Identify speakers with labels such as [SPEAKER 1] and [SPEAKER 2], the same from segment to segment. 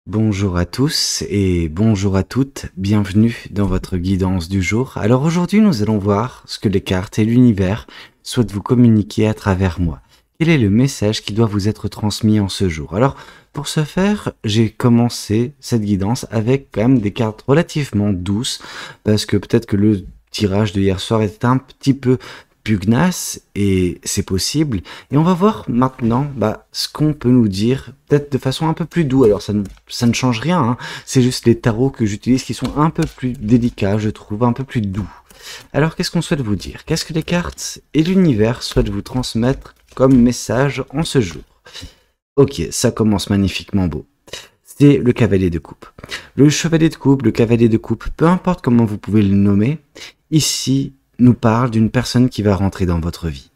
[SPEAKER 1] Bonjour à tous et bonjour à toutes, bienvenue dans votre guidance du jour. Alors aujourd'hui nous allons voir ce que les cartes et l'univers souhaitent vous communiquer à travers moi. Quel est le message qui doit vous être transmis en ce jour? Alors pour ce faire, j'ai commencé cette guidance avec quand même des cartes relativement douces parce que peut-être que le tirage de hier soir était un petit peu pugnace et c'est possible. Et on va voir maintenant ce qu'on peut nous dire, peut-être de façon un peu plus douce. Alors ça ne change rien, hein. C'est juste les tarots que j'utilise qui sont un peu plus délicats, je trouve, un peu plus doux. Alors qu'est-ce qu'on souhaite vous dire? Qu'est-ce que les cartes et l'univers souhaitent vous transmettre comme message en ce jour? Ok, ça commence magnifiquement beau. C'est le cavalier de coupe. Le chevalier de coupe, le cavalier de coupe, peu importe comment vous pouvez le nommer, ici nous parle d'une personne qui va rentrer dans votre vie.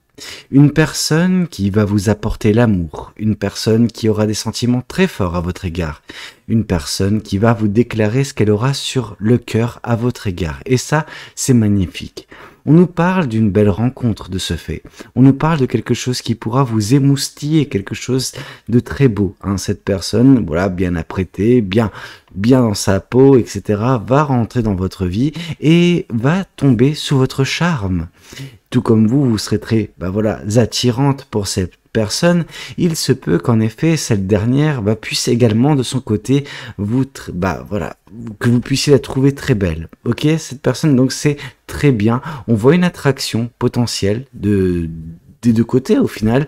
[SPEAKER 1] Une personne qui va vous apporter l'amour, une personne qui aura des sentiments très forts à votre égard, une personne qui va vous déclarer ce qu'elle aura sur le cœur à votre égard. Et ça, c'est magnifique. On nous parle d'une belle rencontre de ce fait. On nous parle de quelque chose qui pourra vous émoustiller, quelque chose de très beau. Hein. Cette personne, voilà, bien apprêtée, bien dans sa peau, etc., va rentrer dans votre vie et va tomber sous votre charme. Tout comme vous serez très, attirante pour cette personne, il se peut qu'en effet, cette dernière puisse également de son côté que vous puissiez la trouver très belle. Ok, cette personne, donc c'est très bien. On voit une attraction potentielle des deux côtés au final,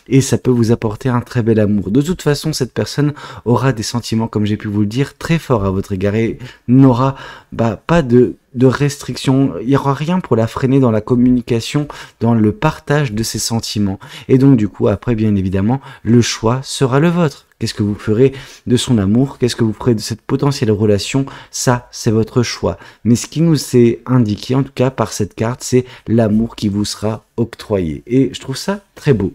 [SPEAKER 1] et ça peut vous apporter un très bel amour. De toute façon, cette personne aura des sentiments, comme j'ai pu vous le dire, très forts à votre égard et n'aura pas de restrictions. Il n'y aura rien pour la freiner dans la communication, dans le partage de ses sentiments. Et donc du coup, après, bien évidemment, le choix sera le vôtre. Qu'est-ce que vous ferez de son amour? Qu'est-ce que vous ferez de cette potentielle relation? Ça, c'est votre choix. Mais ce qui nous est indiqué, en tout cas par cette carte, c'est l'amour qui vous sera octroyé. Et je trouve ça très beau.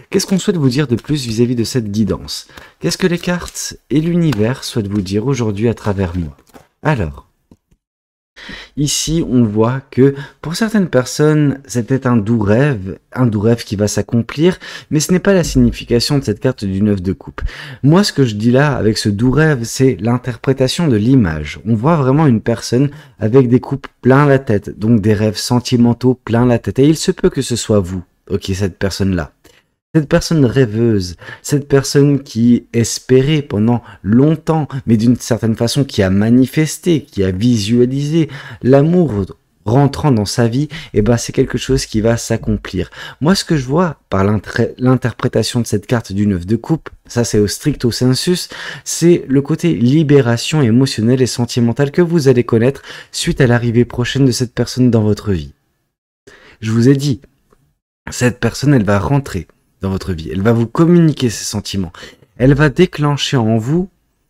[SPEAKER 1] Qu'est-ce qu'on souhaite vous dire de plus vis-à-vis de cette guidance? Qu'est-ce que les cartes et l'univers souhaitent vous dire aujourd'hui à travers moi? Alors, ici, on voit que pour certaines personnes, c'était un doux rêve qui va s'accomplir, mais ce n'est pas la signification de cette carte du 9 de coupe. Moi, ce que je dis là, avec ce doux rêve, c'est l'interprétation de l'image. On voit vraiment une personne avec des coupes plein la tête, donc des rêves sentimentaux plein la tête. Et il se peut que ce soit vous, ok, cette personne-là. Cette personne rêveuse, cette personne qui espérait pendant longtemps, mais d'une certaine façon qui a manifesté, qui a visualisé l'amour rentrant dans sa vie, et c'est quelque chose qui va s'accomplir. Moi, ce que je vois par l'interprétation de cette carte du 9 de coupe, ça c'est au stricto sensus, c'est le côté libération émotionnelle et sentimentale que vous allez connaître suite à l'arrivée prochaine de cette personne dans votre vie. Je vous ai dit, cette personne, elle va rentrer dans votre vie. Elle va vous communiquer ses sentiments. Elle va déclencher en vous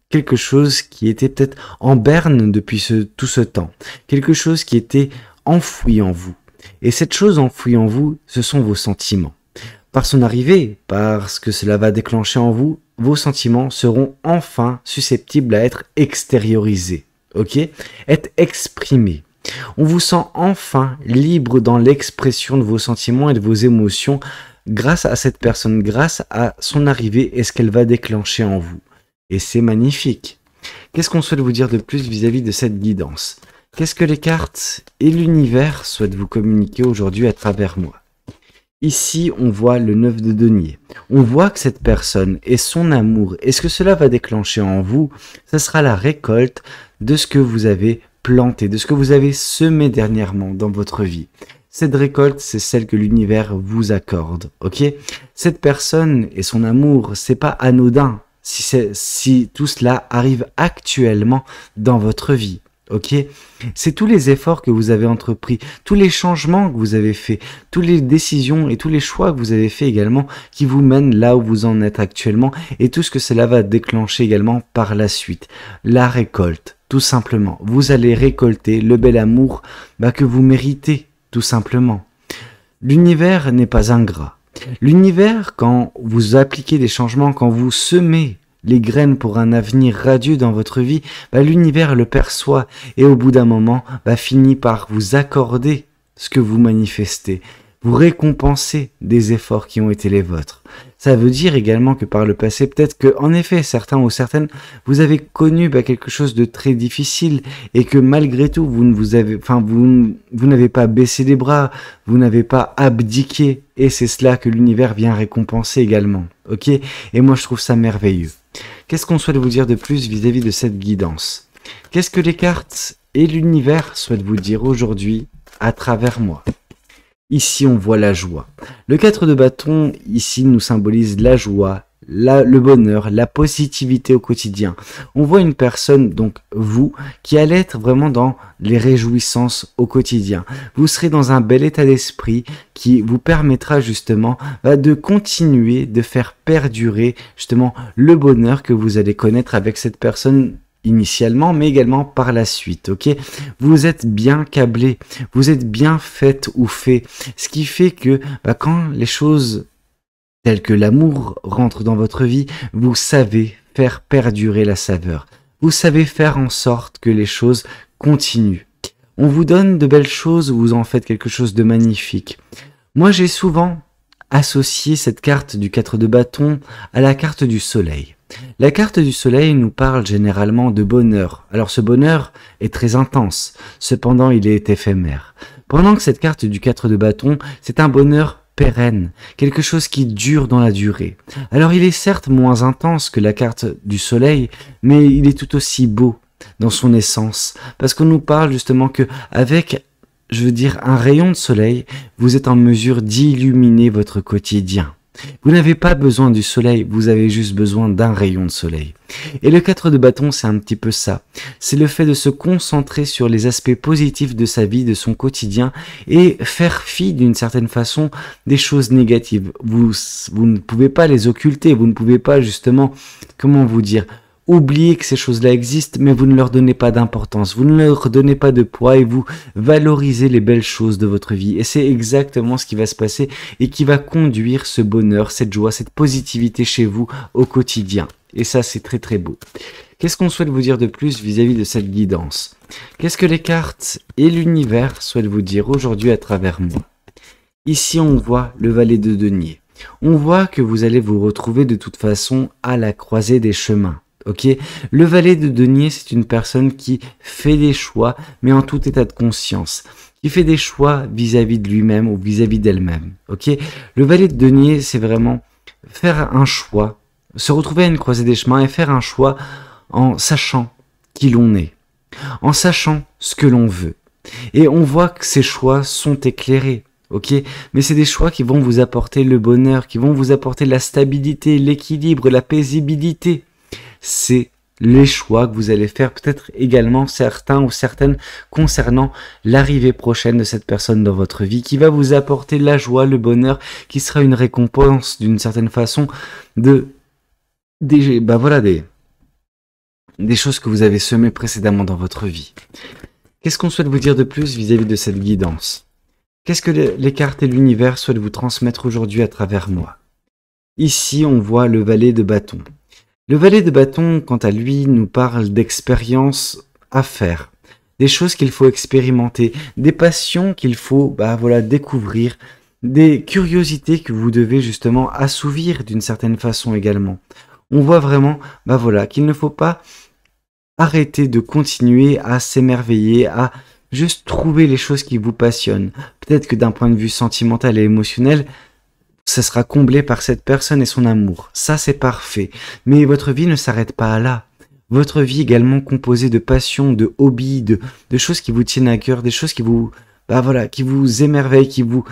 [SPEAKER 1] quelque chose qui était peut-être en berne depuis tout ce temps. Quelque chose qui était enfoui en vous. Et cette chose enfouie en vous, ce sont vos sentiments. Par son arrivée, parce que cela va déclencher en vous, vos sentiments seront enfin susceptibles à être extériorisés. Ok? Être exprimés. On vous sent enfin libre dans l'expression de vos sentiments et de vos émotions grâce à cette personne, grâce à son arrivée et ce qu'elle va déclencher en vous. Et c'est magnifique. Qu'est-ce qu'on souhaite vous dire de plus vis-à-vis de cette guidance? Qu'est-ce que les cartes et l'univers souhaitent vous communiquer aujourd'hui à travers moi? Ici, on voit le 9 de denier. On voit que cette personne et son amour, et ce que cela va déclencher en vous, ce sera la récolte de ce que vous avez planté, de ce que vous avez semé dernièrement dans votre vie. Cette récolte, c'est celle que l'univers vous accorde, ok? Cette personne et son amour, c'est pas anodin si tout cela arrive actuellement dans votre vie, ok? C'est tous les efforts que vous avez entrepris, tous les changements que vous avez faits, toutes les décisions et tous les choix que vous avez faits également qui vous mènent là où vous en êtes actuellement et tout ce que cela va déclencher également par la suite. La récolte, tout simplement. Vous allez récolter le bel amour que vous méritez. Tout simplement. L'univers n'est pas ingrat. L'univers, quand vous appliquez des changements, quand vous semez les graines pour un avenir radieux dans votre vie, l'univers le perçoit et au bout d'un moment, finit par vous accorder ce que vous manifestez. Vous récompenser des efforts qui ont été les vôtres. Ça veut dire également que par le passé, peut-être que, en effet, certains ou certaines, vous avez connu quelque chose de très difficile et que malgré tout, vous n'avez pas baissé les bras, vous n'avez pas abdiqué et c'est cela que l'univers vient récompenser également. Ok? Et moi, je trouve ça merveilleux. Qu'est-ce qu'on souhaite vous dire de plus vis-à-vis de cette guidance? Qu'est-ce que les cartes et l'univers souhaitent vous dire aujourd'hui à travers moi? Ici, on voit la joie. Le 4 de bâton, ici, nous symbolise la joie, le bonheur, la positivité au quotidien. On voit une personne, donc vous, qui allez être vraiment dans les réjouissances au quotidien. Vous serez dans un bel état d'esprit qui vous permettra justement de continuer, de faire perdurer justement le bonheur que vous allez connaître avec cette personne initialement, mais également par la suite, ok? Vous êtes bien câblé, vous êtes bien fait ou fait, ce qui fait que quand les choses telles que l'amour rentrent dans votre vie, vous savez faire perdurer la saveur. Vous savez faire en sorte que les choses continuent. On vous donne de belles choses, vous en faites quelque chose de magnifique. Moi, j'ai souvent associé cette carte du 4 de bâton à la carte du soleil. La carte du soleil nous parle généralement de bonheur. Alors ce bonheur est très intense, cependant il est éphémère. Pendant que cette carte du 4 de bâton, c'est un bonheur pérenne, quelque chose qui dure dans la durée. Alors il est certes moins intense que la carte du soleil, mais il est tout aussi beau dans son essence, parce qu'on nous parle justement que avec, un rayon de soleil, vous êtes en mesure d'illuminer votre quotidien. Vous n'avez pas besoin du soleil, vous avez juste besoin d'un rayon de soleil. Et le 4 de bâton, c'est un petit peu ça. C'est le fait de se concentrer sur les aspects positifs de sa vie, de son quotidien, et faire fi d'une certaine façon des choses négatives. Vous ne pouvez pas les occulter, vous ne pouvez pas justement, oubliez que ces choses-là existent, mais vous ne leur donnez pas d'importance, vous ne leur donnez pas de poids et vous valorisez les belles choses de votre vie. Et c'est exactement ce qui va se passer et qui va conduire ce bonheur, cette joie, cette positivité chez vous au quotidien. Et ça, c'est très très beau. Qu'est-ce qu'on souhaite vous dire de plus vis-à-vis de cette guidance? Qu'est-ce que les cartes et l'univers souhaitent vous dire aujourd'hui à travers moi? Ici, on voit le valet de denier. On voit que vous allez vous retrouver de toute façon à la croisée des chemins. Ok, le valet de denier, c'est une personne qui fait des choix, mais en tout état de conscience, qui fait des choix vis-à-vis de lui-même ou vis-à-vis d'elle-même. Ok, le valet de denier, c'est vraiment faire un choix, se retrouver à une croisée des chemins et faire un choix en sachant qui l'on est, en sachant ce que l'on veut. Et on voit que ces choix sont éclairés. Ok, mais c'est des choix qui vont vous apporter le bonheur, qui vont vous apporter la stabilité, l'équilibre, la paisibilité. C'est les choix que vous allez faire, peut-être également certains ou certaines concernant l'arrivée prochaine de cette personne dans votre vie, qui va vous apporter la joie, le bonheur, qui sera une récompense d'une certaine façon des choses que vous avez semées précédemment dans votre vie. Qu'est-ce qu'on souhaite vous dire de plus vis-à-vis de cette guidance? Qu'est-ce que les cartes et l'univers souhaitent vous transmettre aujourd'hui à travers moi? Ici, on voit le valet de bâton. Le valet de bâton, quant à lui, nous parle d'expériences à faire, des choses qu'il faut expérimenter, des passions qu'il faut découvrir, des curiosités que vous devez justement assouvir d'une certaine façon également. On voit vraiment qu'il ne faut pas arrêter de continuer à s'émerveiller, à juste trouver les choses qui vous passionnent. Peut-être que d'un point de vue sentimental et émotionnel, ça sera comblé par cette personne et son amour. Ça, c'est parfait. Mais votre vie ne s'arrête pas là. Votre vie est également composée de passions, de hobbies, de choses qui vous tiennent à cœur, des choses qui vous, qui vous émerveillent, qui vous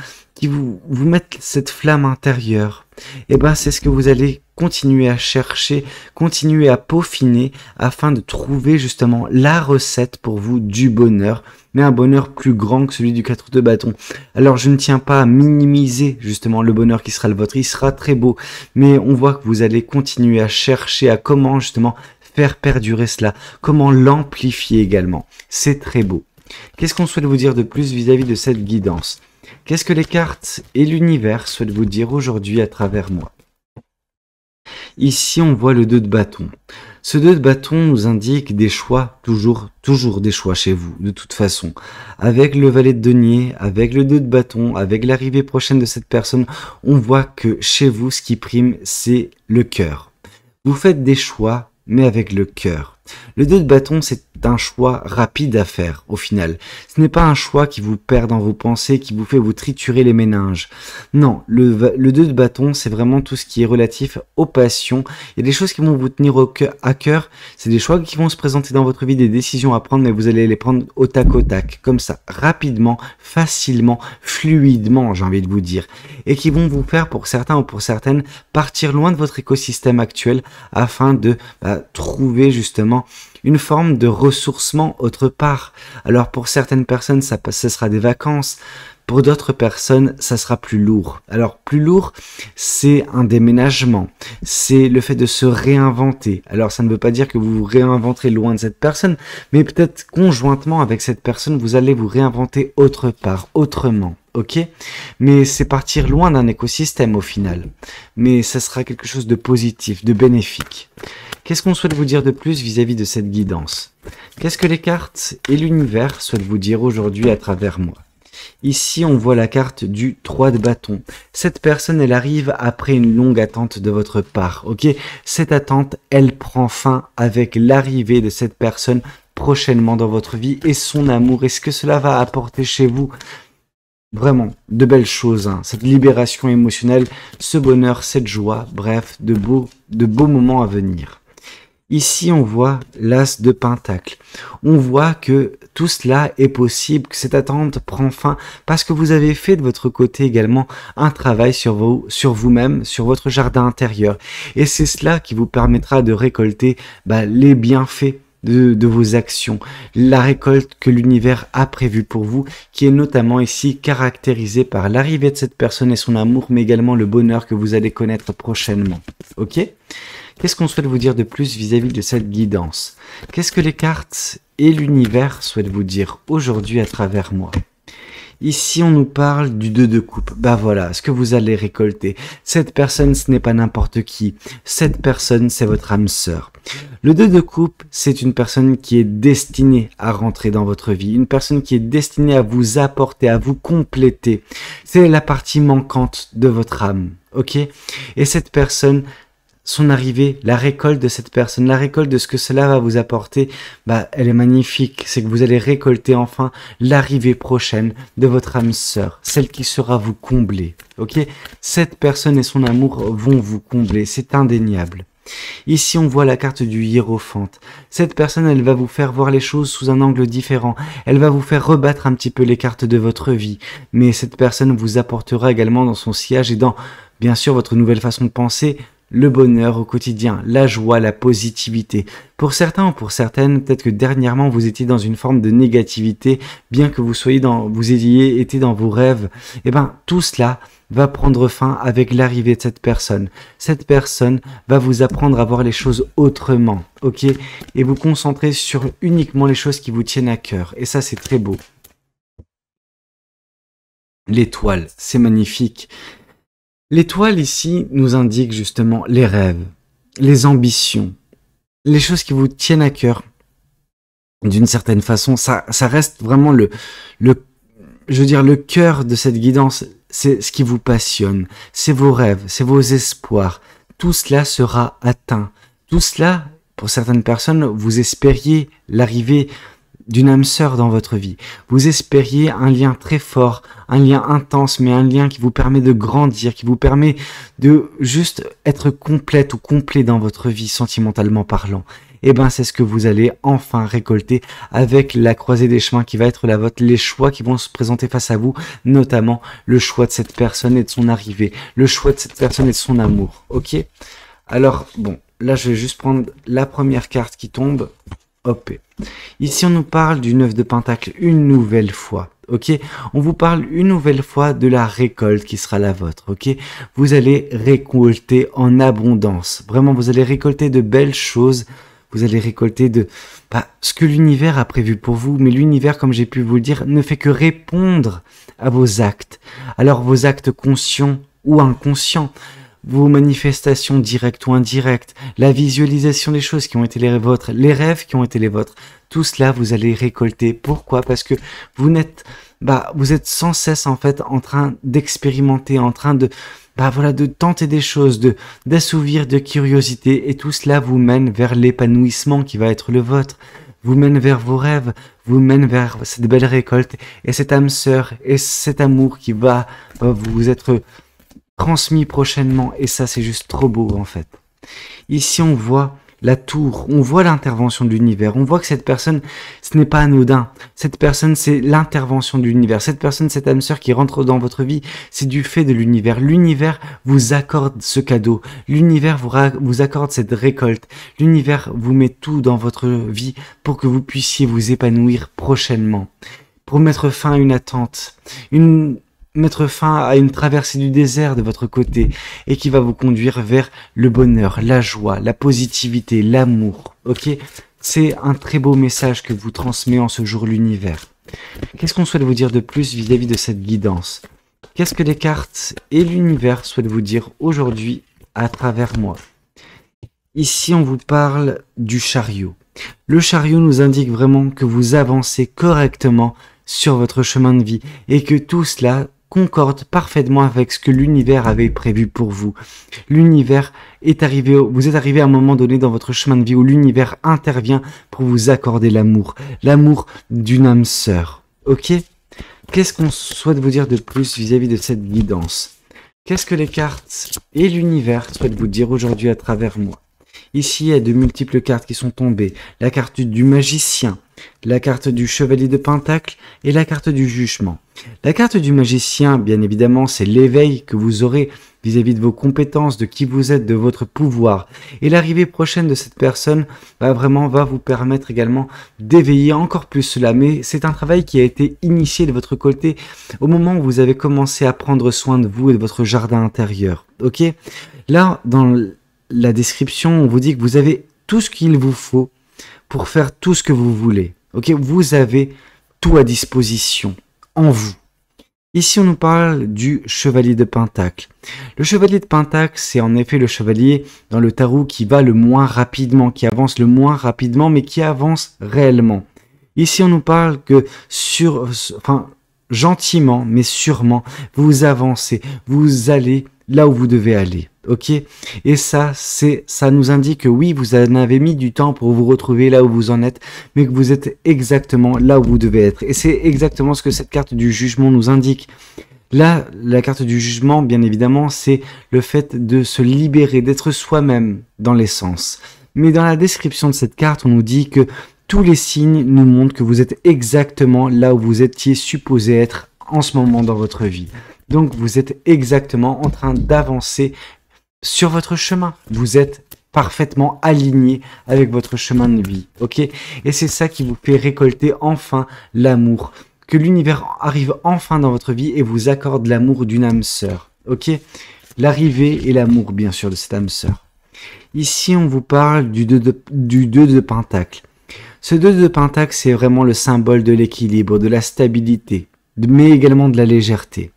[SPEAKER 1] mettent cette flamme intérieure. Et c'est ce que vous allez continuer à chercher, continuer à peaufiner afin de trouver justement la recette pour vous du bonheur, mais un bonheur plus grand que celui du 4 de bâton. Alors je ne tiens pas à minimiser justement le bonheur qui sera le vôtre, il sera très beau, mais on voit que vous allez continuer à chercher à comment justement faire perdurer cela, comment l'amplifier également. C'est très beau. Qu'est-ce qu'on souhaite vous dire de plus vis-à-vis de cette guidance? Qu'est-ce que les cartes et l'univers souhaitent vous dire aujourd'hui à travers moi? Ici, on voit le 2 de bâton. Ce 2 de bâton nous indique des choix, toujours des choix chez vous, de toute façon. Avec le valet de denier, avec le 2 de bâton, avec l'arrivée prochaine de cette personne, on voit que chez vous, ce qui prime, c'est le cœur. Vous faites des choix, mais avec le cœur. Le 2 de bâton, c'est un choix rapide à faire, au final. Ce n'est pas un choix qui vous perd dans vos pensées, qui vous fait vous triturer les méninges. Non, le 2 de bâton, c'est vraiment tout ce qui est relatif aux passions. Il y a des choses qui vont vous tenir à cœur. C'est des choix qui vont se présenter dans votre vie, des décisions à prendre, mais vous allez les prendre au tac, comme ça, rapidement, facilement, fluidement, j'ai envie de vous dire. Et qui vont vous faire, pour certains ou pour certaines, partir loin de votre écosystème actuel afin de trouver justement une forme de ressourcement autre part. Alors pour certaines personnes, ce sera des vacances. Pour d'autres personnes, ça sera plus lourd. Alors plus lourd, c'est un déménagement. C'est le fait de se réinventer. Alors ça ne veut pas dire que vous vous réinventerez loin de cette personne, mais peut-être conjointement avec cette personne, vous allez vous réinventer autre part, autrement. Ok, mais c'est partir loin d'un écosystème au final. Mais ça sera quelque chose de positif, de bénéfique. Qu'est-ce qu'on souhaite vous dire de plus vis-à-vis de cette guidance? Qu'est-ce que les cartes et l'univers souhaitent vous dire aujourd'hui à travers moi? Ici, on voit la carte du 3 de bâton. Cette personne, elle arrive après une longue attente de votre part. Ok, cette attente, elle prend fin avec l'arrivée de cette personne prochainement dans votre vie et son amour. Est-ce que cela va apporter chez vous vraiment de belles choses, hein. Cette libération émotionnelle, ce bonheur, cette joie, bref, de beaux moments à venir. Ici, on voit l'as de pentacle. On voit que tout cela est possible, que cette attente prend fin parce que vous avez fait de votre côté également un travail sur vous-même, sur votre jardin intérieur. Et c'est cela qui vous permettra de récolter les bienfaits de vos actions, la récolte que l'univers a prévue pour vous, qui est notamment ici caractérisée par l'arrivée de cette personne et son amour, mais également le bonheur que vous allez connaître prochainement. Ok ? Qu'est-ce qu'on souhaite vous dire de plus vis-à-vis de cette guidance? Qu'est-ce que les cartes et l'univers souhaitent vous dire aujourd'hui à travers moi? Ici, on nous parle du 2 de coupe. Voilà, ce que vous allez récolter. Cette personne, ce n'est pas n'importe qui. Cette personne, c'est votre âme sœur. Le 2 de coupe, c'est une personne qui est destinée à rentrer dans votre vie. Une personne qui est destinée à vous apporter, à vous compléter. C'est la partie manquante de votre âme. Ok? Et cette personne, son arrivée, la récolte de cette personne, la récolte de ce que cela va vous apporter, elle est magnifique. C'est que vous allez récolter enfin l'arrivée prochaine de votre âme sœur, celle qui sera vous combler. Ok? Cette personne et son amour vont vous combler, c'est indéniable. Ici, on voit la carte du hiérophante. Cette personne, elle va vous faire voir les choses sous un angle différent. Elle va vous faire rebattre un petit peu les cartes de votre vie. Mais cette personne vous apportera également dans son sillage et dans, bien sûr, votre nouvelle façon de penser, le bonheur au quotidien, la joie, la positivité. Pour certains ou pour certaines, peut-être que dernièrement vous étiez dans une forme de négativité, bien que vous ayez été dans vos rêves. Tout cela va prendre fin avec l'arrivée de cette personne. Cette personne va vous apprendre à voir les choses autrement, ok? Et vous concentrer sur uniquement les choses qui vous tiennent à cœur. Et ça, c'est très beau. L'étoile, c'est magnifique. L'étoile ici nous indique justement les rêves, les ambitions, les choses qui vous tiennent à cœur. D'une certaine façon, ça reste vraiment le cœur de cette guidance. C'est ce qui vous passionne, c'est vos rêves, c'est vos espoirs. Tout cela sera atteint. Tout cela, pour certaines personnes, vous espériez l'arrivée d'une âme sœur dans votre vie. Vous espériez un lien très fort, un lien intense, mais un lien qui vous permet de grandir, qui vous permet de juste être complète ou complet dans votre vie, sentimentalement parlant. C'est ce que vous allez enfin récolter avec la croisée des chemins qui va être la vôtre, les choix qui vont se présenter face à vous, notamment le choix de cette personne et de son arrivée, le choix de cette personne et de son amour. Ok? Alors, là, je vais juste prendre la première carte qui tombe. Hop. Ici, on nous parle du 9 de pentacle une nouvelle fois. Ok, on vous parle une nouvelle fois de la récolte qui sera la vôtre. Ok, vous allez récolter en abondance. Vraiment, vous allez récolter de belles choses. Vous allez récolter de ce que l'univers a prévu pour vous. Mais l'univers, comme j'ai pu vous le dire, ne fait que répondre à vos actes. Alors, vos actes conscients ou inconscients. vos manifestations directes ou indirectes, la visualisation des choses qui ont été les vôtres, les rêves qui ont été les vôtres, tout cela vous allez récolter. Pourquoi? Parce que vous êtes sans cesse en fait en train d'expérimenter, en train de de tenter des choses, d'assouvir de curiosité, et tout cela vous mène vers l'épanouissement qui va être le vôtre, vous mène vers vos rêves, vous mène vers cette belle récolte, et cette âme sœur, et cet amour qui va vous être transmis prochainement, et ça c'est juste trop beau en fait. Ici on voit la tour, on voit l'intervention de l'univers, on voit que cette personne, ce n'est pas anodin, cette personne c'est l'intervention de l'univers, cette personne, cette âme sœur qui rentre dans votre vie, c'est du fait de l'univers. L'univers vous accorde ce cadeau, l'univers vous accorde cette récolte, l'univers vous met tout dans votre vie pour que vous puissiez vous épanouir prochainement, pour mettre fin à une attente, mettre fin à une traversée du désert de votre côté, et qui va vous conduire vers le bonheur, la joie, la positivité, l'amour. Ok? C'est un très beau message que vous transmet en ce jour l'univers. Qu'est-ce qu'on souhaite vous dire de plus vis-à-vis de cette guidance? Qu'est-ce que les cartes et l'univers souhaitent vous dire aujourd'hui à travers moi? Ici, on vous parle du chariot. Le chariot nous indique vraiment que vous avancez correctement sur votre chemin de vie, et que tout cela concorde parfaitement avec ce que l'univers avait prévu pour vous. L'univers est arrivé, vous êtes arrivé à un moment donné dans votre chemin de vie où l'univers intervient pour vous accorder l'amour d'une âme sœur. Ok? Qu'est-ce qu'on souhaite vous dire de plus vis-à-vis de cette guidance? Qu'est-ce que les cartes et l'univers souhaitent vous dire aujourd'hui à travers moi? Ici, il y a de multiples cartes qui sont tombées. La carte du magicien, la carte du chevalier de pentacle et la carte du jugement. La carte du magicien, bien évidemment, c'est l'éveil que vous aurez vis-à-vis de vos compétences, de qui vous êtes, de votre pouvoir. Et l'arrivée prochaine de cette personne va vous permettre également d'éveiller encore plus cela. Mais c'est un travail qui a été initié de votre côté au moment où vous avez commencé à prendre soin de vous et de votre jardin intérieur. Ok? Là, dans la description, on vous dit que vous avez tout ce qu'il vous faut pour faire tout ce que vous voulez. Ok, vous avez tout à disposition en vous. Ici, on nous parle du chevalier de pentacle. Le chevalier de pentacle, c'est en effet le chevalier dans le tarot qui va le moins rapidement, qui avance le moins rapidement, mais qui avance réellement. Ici, on nous parle que gentiment, mais sûrement, vous avancez, vous allez là où vous devez aller. Ok? Et ça nous indique que oui, vous en avez mis du temps pour vous retrouver là où vous en êtes, mais que vous êtes exactement là où vous devez être. Et c'est exactement ce que cette carte du jugement nous indique. Là, la carte du jugement, bien évidemment, c'est le fait de se libérer, d'être soi-même dans l'essence. Mais dans la description de cette carte, on nous dit que tous les signes nous montrent que vous êtes exactement là où vous étiez supposé être en ce moment dans votre vie. Donc, vous êtes exactement en train d'avancer sur votre chemin. Vous êtes parfaitement aligné avec votre chemin de vie. Ok? Et c'est ça qui vous fait récolter enfin l'amour. Que l'univers arrive enfin dans votre vie et vous accorde l'amour d'une âme sœur. Ok? L'arrivée et l'amour, bien sûr, de cette âme sœur. Ici, on vous parle du 2 de pentacle. Ce 2 de pentacle, c'est vraiment le symbole de l'équilibre, de la stabilité, mais également de la légèreté.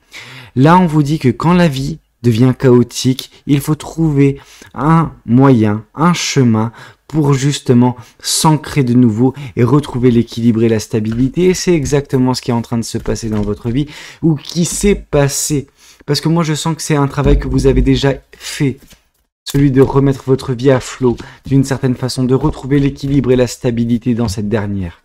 [SPEAKER 1] Là, on vous dit que quand la vie devient chaotique, il faut trouver un moyen, un chemin pour justement s'ancrer de nouveau et retrouver l'équilibre et la stabilité. Et c'est exactement ce qui est en train de se passer dans votre vie, ou qui s'est passé. Parce que moi, je sens que c'est un travail que vous avez déjà fait. Celui de remettre votre vie à flot, d'une certaine façon, de retrouver l'équilibre et la stabilité dans cette dernière.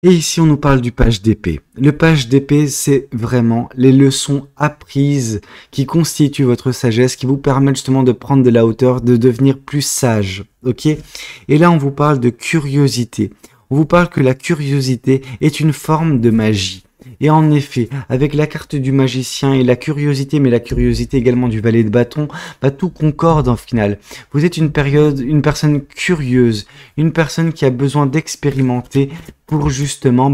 [SPEAKER 1] Et ici, on nous parle du page d'épée. Le page d'épée, c'est vraiment les leçons apprises qui constituent votre sagesse, qui vous permettent justement de prendre de la hauteur, de devenir plus sage. Ok? Et là, on vous parle de curiosité. On vous parle que la curiosité est une forme de magie. Et en effet, avec la carte du magicien et la curiosité, mais la curiosité également du valet de bâton, tout concorde en final. Vous êtes une personne curieuse, une personne qui a besoin d'expérimenter pour justement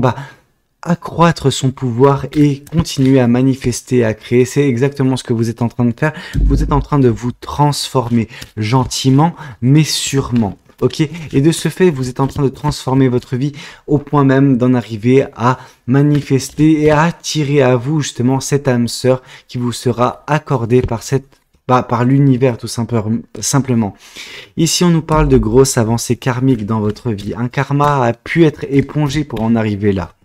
[SPEAKER 1] accroître son pouvoir et continuer à manifester, à créer. C'est exactement ce que vous êtes en train de faire. Vous êtes en train de vous transformer gentiment, mais sûrement. Ok, et de ce fait, vous êtes en train de transformer votre vie au point même d'en arriver à manifester et à attirer à vous justement cette âme sœur qui vous sera accordée par l'univers tout simplement. Ici, on nous parle de grosses avancées karmiques dans votre vie. Un karma a pu être épongé pour en arriver là.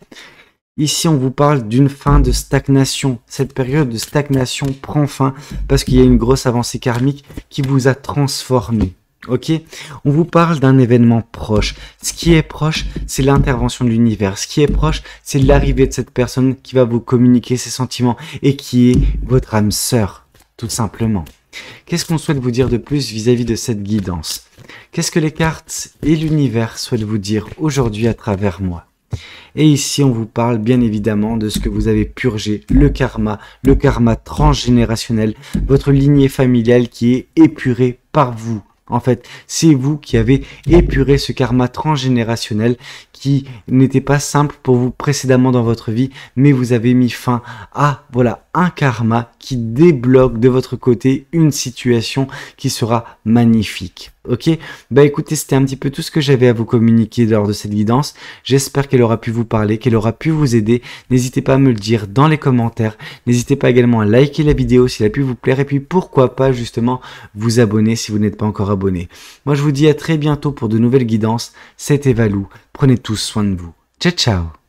[SPEAKER 1] Ici, on vous parle d'une fin de stagnation. Cette période de stagnation prend fin parce qu'il y a une grosse avancée karmique qui vous a transformé. Ok, on vous parle d'un événement proche. Ce qui est proche, c'est l'intervention de l'univers. Ce qui est proche, c'est l'arrivée de cette personne qui va vous communiquer ses sentiments et qui est votre âme sœur, tout simplement. Qu'est-ce qu'on souhaite vous dire de plus vis-à-vis de cette guidance? Qu'est-ce que les cartes et l'univers souhaitent vous dire aujourd'hui à travers moi? Et ici, on vous parle bien évidemment de ce que vous avez purgé, le karma transgénérationnel, votre lignée familiale qui est épurée par vous. En fait, c'est vous qui avez épuré ce karma transgénérationnel qui n'était pas simple pour vous précédemment dans votre vie, mais vous avez mis fin à, voilà, un karma qui débloque de votre côté une situation qui sera magnifique. Ok, bah écoutez, c'était un petit peu tout ce que j'avais à vous communiquer lors de cette guidance. J'espère qu'elle aura pu vous parler, qu'elle aura pu vous aider. N'hésitez pas à me le dire dans les commentaires. N'hésitez pas également à liker la vidéo si elle a pu vous plaire. Et puis pourquoi pas justement vous abonner si vous n'êtes pas encore abonné. Moi je vous dis à très bientôt pour de nouvelles guidances. C'était Valou. Prenez tous soin de vous. Ciao ciao.